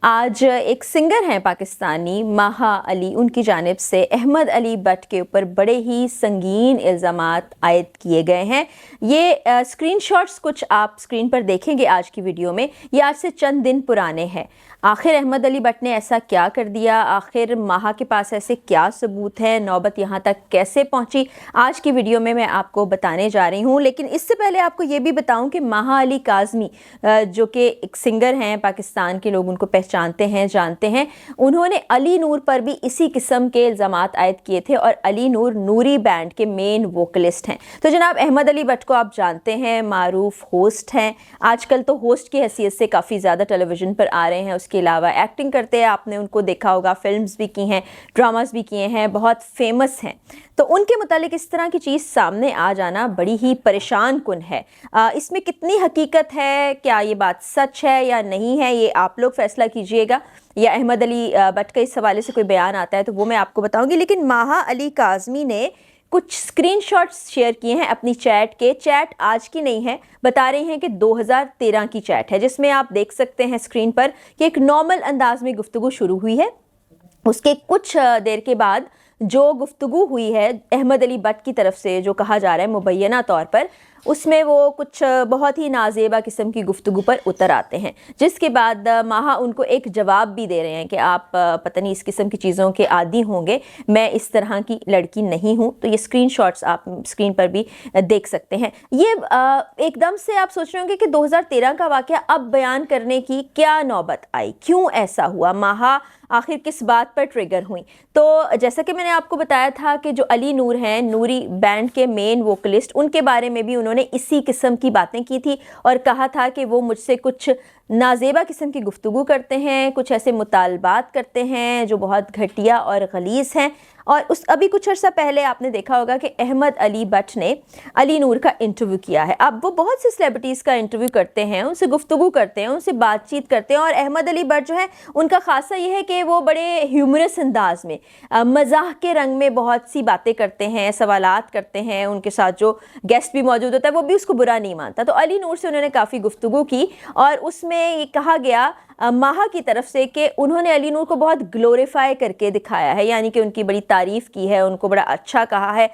آج ایک سنگر ہیں پاکستانی ماہا علی، ان کی جانب سے احمد علی بٹ کے اوپر بڑے ہی سنگین الزامات عائد کیے گئے ہیں۔ یہ اسکرین شاٹس کچھ آپ اسکرین پر دیکھیں گے آج کی ویڈیو میں، یہ آج سے چند دن پرانے ہیں۔ آخر احمد علی بٹ نے ایسا کیا کر دیا؟ آخر ماہا کے پاس ایسے کیا ثبوت ہے؟ نوبت یہاں تک کیسے پہنچی؟ آج کی ویڈیو میں آپ کو بتانے جا رہی ہوں، لیکن اس سے پہلے آپ کو یہ بھی بتاؤں کہ ماہا علی کاظمی جو کہ ایک سنگر ہیں، پاکستان کے لوگ ان کو پہچانتے ہیں، جانتے ہیں، انہوں نے علی نور پر بھی اسی قسم کے الزامات عائد کیے تھے، اور علی نور نوری بینڈ کے مین ووکلسٹ ہیں۔ تو جناب احمد علی بٹ کو آپ جانتے ہیں، معروف ہوسٹ ہیں، آج کل تو ہوسٹ کی حیثیت سے کافی زیادہ ٹیلی ویژن پر آ رہے ہیں، اس کے علاوہ ایکٹنگ کرتے ہیں، آپ نے ان کو دیکھا ہوگا، فلمز بھی کی ہیں، ڈراماز بھی کیے ہیں، بہت فیمس ہیں۔ تو ان کے متعلق اس طرح کی چیز سامنے آ جانا بڑی ہی پریشان کن ہے۔ اس میں کتنی حقیقت ہے، کیا یہ بات سچ ہے یا نہیں ہے، یہ آپ لوگ فیصلہ کیجئے گا، یا احمد علی بٹ کا اس حوالے سے کوئی بیان آتا ہے تو وہ میں آپ کو بتاؤں گی۔ لیکن ماہا علی کاظمی نے کچھ اسکرین شاٹس شیئر کیے ہیں اپنی چیٹ کے۔ چیٹ آج کی نہیں ہے، بتا رہے ہیں کہ 2013 کی چیٹ ہے، جس میں آپ دیکھ سکتے ہیں اسکرین پر کہ ایک نارمل انداز میں گفتگو شروع ہوئی ہے۔ اس کے کچھ دیر کے بعد جو گفتگو ہوئی ہے احمد علی بٹ کی طرف سے، جو کہا جا رہا ہے مبینہ طور پر، اس میں وہ کچھ بہت ہی نازیبا قسم کی گفتگو پر اتر آتے ہیں، جس کے بعد ماہا ان کو ایک جواب بھی دے رہے ہیں کہ آپ پتہ نہیں اس قسم کی چیزوں کے عادی ہوں گے، میں اس طرح کی لڑکی نہیں ہوں۔ تو یہ اسکرین شاٹس آپ اسکرین پر بھی دیکھ سکتے ہیں۔ یہ ایک دم سے آپ سوچ رہے ہوں گے کہ 2013 کا واقعہ اب بیان کرنے کی کیا نوبت آئی، کیوں ایسا ہوا، ماہا آخر کس بات پر ٹریگر ہوئیں؟ تو جیسا کہ میں نے آپ کو بتایا تھا کہ جو علی نور ہیں، نوری بینڈ کے مین ووکلسٹ، ان کے بارے میں بھی انہوں نے اسی قسم کی باتیں کی تھی اور کہا تھا کہ وہ مجھ سے کچھ نازیبا قسم کی گفتگو کرتے ہیں، کچھ ایسے مطالبات کرتے ہیں جو بہت گھٹیا اور غلیظ ہیں۔ اور ابھی کچھ عرصہ پہلے آپ نے دیکھا ہوگا کہ احمد علی بٹ نے علی نور کا انٹرویو کیا ہے۔ اب وہ بہت سی سیلیبریٹیز کا انٹرویو کرتے ہیں، ان سے گفتگو کرتے ہیں، ان سے بات چیت کرتے ہیں، اور احمد علی بٹ جو ہے ان کا خاصہ یہ ہے کہ وہ بڑے ہیومرس انداز میں، مزاح کے رنگ میں بہت سی باتیں کرتے ہیں، سوالات کرتے ہیں، ان کے ساتھ جو گیسٹ بھی موجود ہوتا ہے وہ بھی اس کو برا نہیں مانتا۔ تو علی نور سے انہوں نے کافی گفتگو کی، اور اس میں یہ کہا گیا ماہا کی طرف سے کہ انہوں نے علی نور کو بہت گلوریفائی کر کے دکھایا ہے، یعنی کہ ان کی بڑی تعریف کی ہے، ان کو بڑا اچھا کہا ہے۔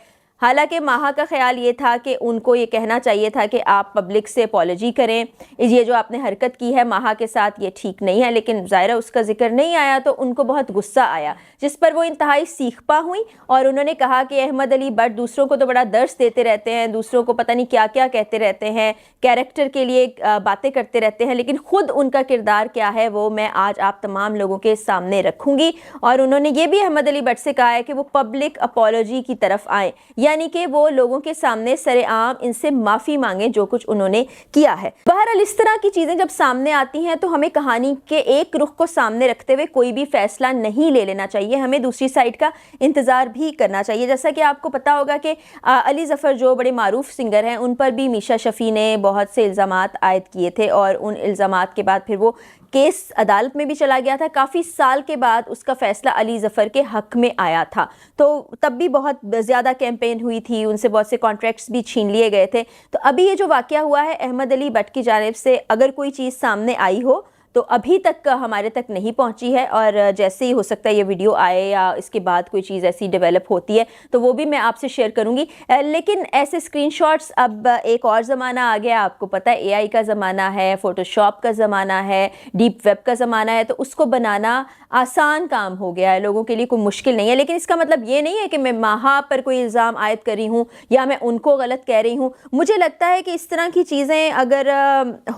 حالانکہ ماہا کا خیال یہ تھا کہ ان کو یہ کہنا چاہیے تھا کہ آپ پبلک سے اپالوجی کریں، یہ جو آپ نے حرکت کی ہے ماہا کے ساتھ یہ ٹھیک نہیں ہے، لیکن ظاہرہ اس کا ذکر نہیں آیا تو ان کو بہت غصہ آیا، جس پر وہ انتہائی سیخ پا ہوئیں، اور انہوں نے کہا کہ احمد علی بٹ دوسروں کو تو بڑا درس دیتے رہتے ہیں، دوسروں کو پتہ نہیں کیا کیا کہتے رہتے ہیں، کیریکٹر کے لیے باتیں کرتے رہتے ہیں، لیکن خود ان کا کردار کیا ہے وہ میں آج آپ تمام لوگوں کے سامنے رکھوں گی۔ اور انہوں نے یہ بھی احمد علی بٹ سے کہا ہے کہ وہ پبلک اپالوجی کی طرف آئیں، یعنی کہ وہ لوگوں کے سامنے سر عام ان سے معافی مانگیں جو کچھ انہوں نے کیا ہے۔ بہرحال اس طرح کی چیزیں جب سامنے آتی ہیں تو ہمیں کہانی کے ایک رخ کو سامنے رکھتے ہوئے کوئی بھی فیصلہ نہیں لے لینا چاہیے، ہمیں دوسری سائڈ کا انتظار بھی کرنا چاہیے۔ جیسا کہ آپ کو پتا ہوگا کہ علی ظفر جو بڑے معروف سنگر ہیں، ان پر بھی میشا شفیع نے بہت سے الزامات عائد کیے تھے، اور ان الزامات کے بعد پھر وہ کیس عدالت میں بھی چلا گیا تھا، کافی سال کے بعد اس کا فیصلہ علی ظفر کے حق میں آیا تھا، تو تب بھی بہت زیادہ کیمپین ہوئی تھی، ان سے بہت سے کانٹریکٹس بھی چھین لیے گئے تھے۔ تو ابھی یہ جو واقعہ ہوا ہے احمد علی بٹ کی جانب سے، اگر کوئی چیز سامنے آئی ہو تو ابھی تک ہمارے تک نہیں پہنچی ہے، اور جیسے ہی ہو سکتا ہے یہ ویڈیو آئے یا اس کے بعد کوئی چیز ایسی ڈیولپ ہوتی ہے تو وہ بھی میں آپ سے شیئر کروں گی۔ لیکن ایسے اسکرین شاٹس، اب ایک اور زمانہ آ گیا، آپ کو پتہ ہے اے آئی کا زمانہ ہے، فوٹو شاپ کا زمانہ ہے، ڈیپ ویب کا زمانہ ہے، تو اس کو بنانا آسان کام ہو گیا ہے، لوگوں کے لیے کوئی مشکل نہیں ہے۔ لیکن اس کا مطلب یہ نہیں ہے کہ میں ماہا پر کوئی الزام عائد کر رہی ہوں یا میں ان کو غلط کہہ رہی ہوں۔ مجھے لگتا ہے کہ اس طرح کی چیزیں اگر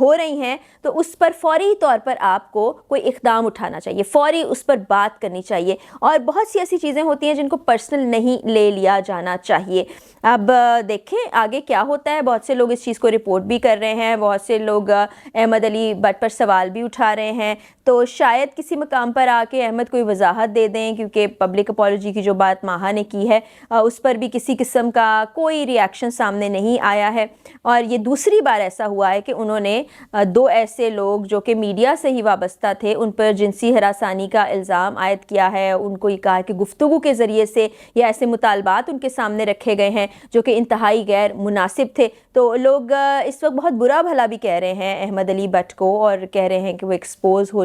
ہو رہی ہیں تو اس پر فوری طور پر آپ کو کوئی اقدام اٹھانا چاہیے، فوری اس پر بات کرنی چاہیے، اور بہت سی ایسی چیزیں ہوتی ہیں جن کو پرسنل نہیں لے لیا جانا چاہیے۔ اب دیکھیں آگے کیا ہوتا ہے، بہت سے لوگ اس چیز کو رپورٹ بھی کر رہے ہیں، بہت سے لوگ احمد علی بٹ پر سوال بھی اٹھا رہے ہیں، تو شاید کسی مقام پر آ کے احمد کوئی وضاحت دے دیں، کیونکہ پبلک اپالوجی کی جو بات ماہا نے کی ہے اس پر بھی کسی قسم کا کوئی ریاکشن سامنے نہیں آیا ہے۔ اور یہ دوسری بار ایسا ہوا ہے کہ انہوں نے دو ایسے لوگ جو کہ میڈیا سے ہی وابستہ تھے ان پر جنسی ہراسانی کا الزام عائد کیا ہے، ان کو یہ کہا کہ گفتگو کے ذریعے سے یا ایسے مطالبات ان کے سامنے رکھے گئے ہیں جو کہ انتہائی غیر مناسب تھے۔ تو لوگ اس وقت بہت برا بھلا بھی کہہ رہے ہیں احمد علی بٹ کو، اور کہہ رہے ہیں کہ وہ ایکسپوز ہو